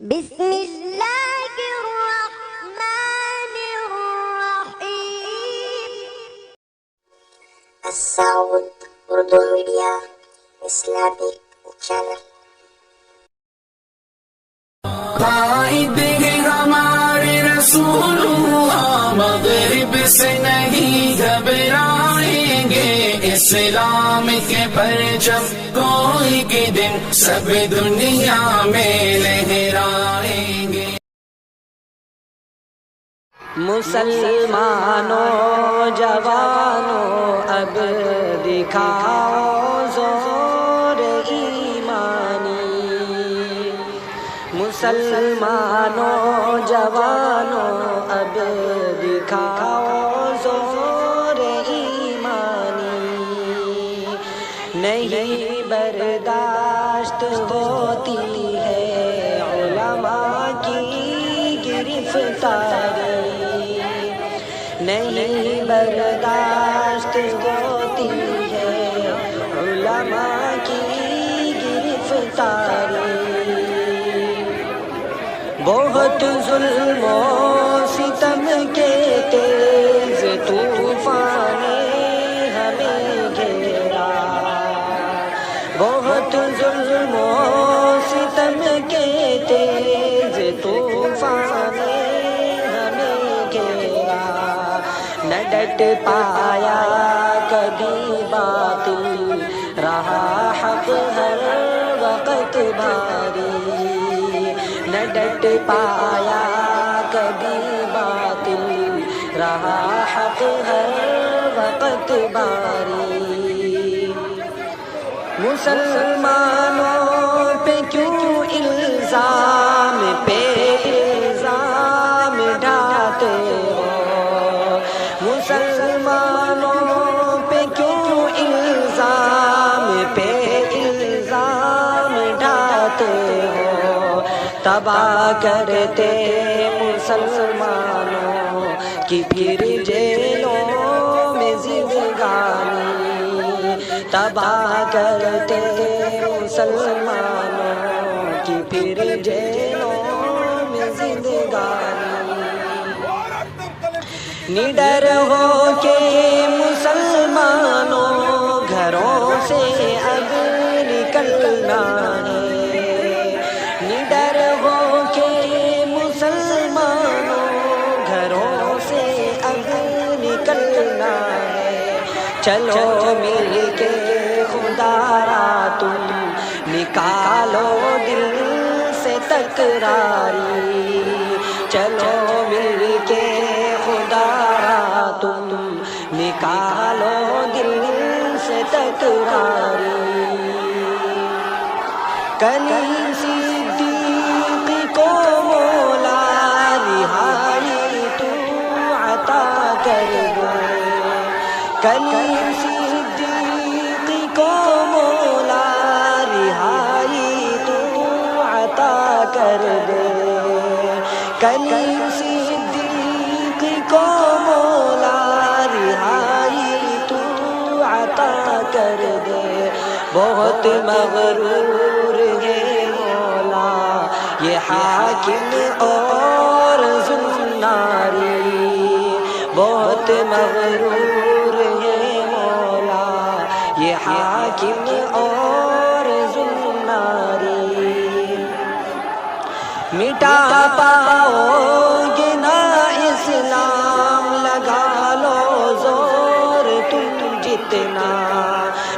بسم اللہ الرحمن الرحیم۔ السعود اردو میڈیا اسلامک چینل۔ قائد ہے ہمارے رسول اللہ، مغرب سے نہیں گھبرائیں گے، اسلام کے پرچم کوئی کے دن سب دنیا میں لہرائیں گے۔ مسلمانوں جوانوں اب دکھاؤ زور ایمانی، مسلمانوں جوانوں اب دکھاؤ زور ایمانی، نہیں برداشت ہوتی ہے علماء کی گرفتاری، نہیں برداشت ہوتی ہے علماء کی گرفتاری، بہت ظلم و ستم کے تیز طوفان نے ہمیں گھیرا، بہت ظلم و ستم کے تیز طوفان نے ہمیں گھیرا، نہ ڈٹ پایا کبھی باطل، رہا حق ہر وقت بھاری، نہ ڈٹ پایا کبھی باطل، رہا حق ہر وقت بھاری، مسلمانوں پہ کیوں الزام پہ الزام ڈھاتے ہو، مسلمانوں پہ کیوں الزام پہ الزام ڈھاتے ہو، تباہ کرتے مسلمانوں کی پھر جیلوں میں زندگانی، تباہ کرتے مسلمانوں کی پھر جیلوں میں زندگانی، نڈر ہو کے مسلمانوں گھروں سے اب نکلنا ہے، نڈر ہو کے مسلمانوں گھروں سے اب نکلنا ہے، چلو مل کے خدا را تم نکالو دل سے تکراری، چلو مل کے خدا را تم نکالو دل سے تکراری، کلیم صدیق کو مولا رہائی تو عطا کر دے، کلیم صدیق کو مولا رہائی تو عطا کر دے، کلیم صدیق کو مولا رہائی تو عطا کر دے، بہت مغرور ہے مولا یہ حاکم اور ذوالناری، بہت مغرور ہے مولا یہ حاکم اور ذوالناری، مٹا پاؤ گے نا اسلام لگا لو زور تم جتنا،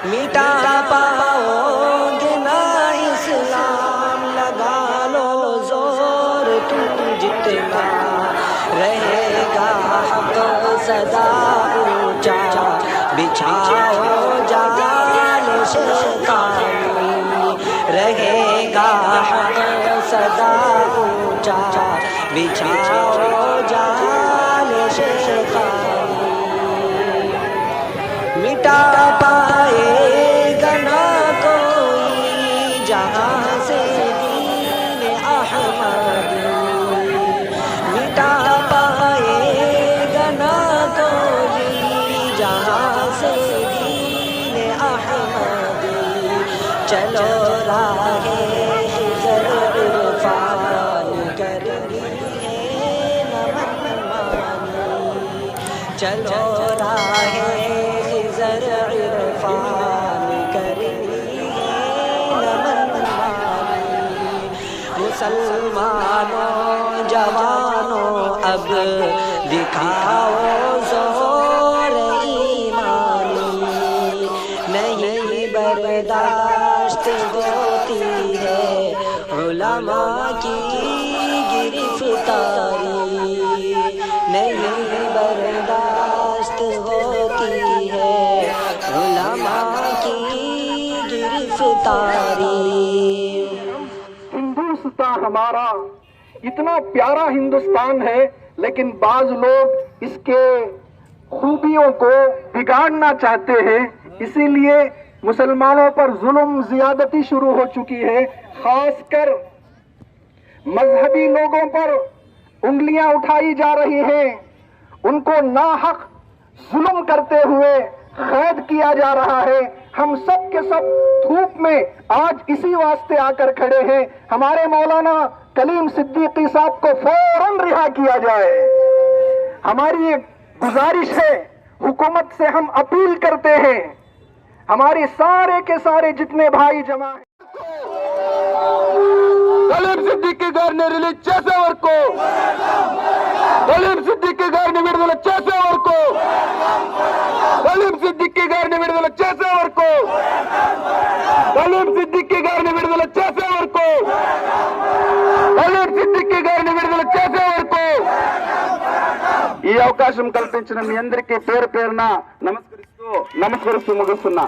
مٹا پاؤ گے نا اسلام لگا لو زور تم جتنا، رہے گا حق سدا اونچا بچھاؤ جال شیطانی، رہے گا حق سدا اونچا بچھاؤ جال شیطانی، مٹا پائے گا نہ کوئی جہاں سے دین احمدی، مٹا پائے گا نہ کوئی جہاں سے دین احمدی، چلو راہ خضر عرفان مسلمانوں جوانوں اب دکھاؤ زور ایمانی، نہیں برداشت ہوتی ہے علماء کی گرفتاری، نہیں برداشت ہوتی ہے علماء کی گرفتاری۔ ہندوستان ہمارا اتنا پیارا ہندوستان ہے، لیکن بعض لوگ اس کے خوبیوں کو بگاڑنا چاہتے ہیں، اسی لیے مسلمانوں پر ظلم زیادتی شروع ہو چکی ہے، خاص کر مذہبی لوگوں پر انگلیاں اٹھائی جا رہی ہیں، ان کو ناحق ظلم کرتے ہوئے قید کیا جا رہا ہے۔ ہم سب کے سب دھوپ میں آج اسی واسطے آ کر کھڑے ہیں، ہمارے مولانا کلیم صدیقی صاحب کو فوراً رہا کیا جائے۔ ہماری ایک گزارش ہے، حکومت سے ہم اپیل کرتے ہیں، ہمارے سارے کے سارے جتنے بھائی جمع ہیں، కలీం సిద్దికీ గారిని రిలీజ్ చేసే వరకు, కలీం సిద్దికీ గారిని విడుదల చేసే వరకు, కలీం సిద్దికీ గారిని విడుదల చేసే వరకు, కలీం సిద్దికీ గారిని విడుదల చేసే వరకు, కలీం సిద్దికీ గారిని విడుదల చేసే వరకు ఈ అవకాశం కల్పించిన మీ అందరికీ పేరు పేరున నమస్కరిస్తూ ముగిస్తున్నా.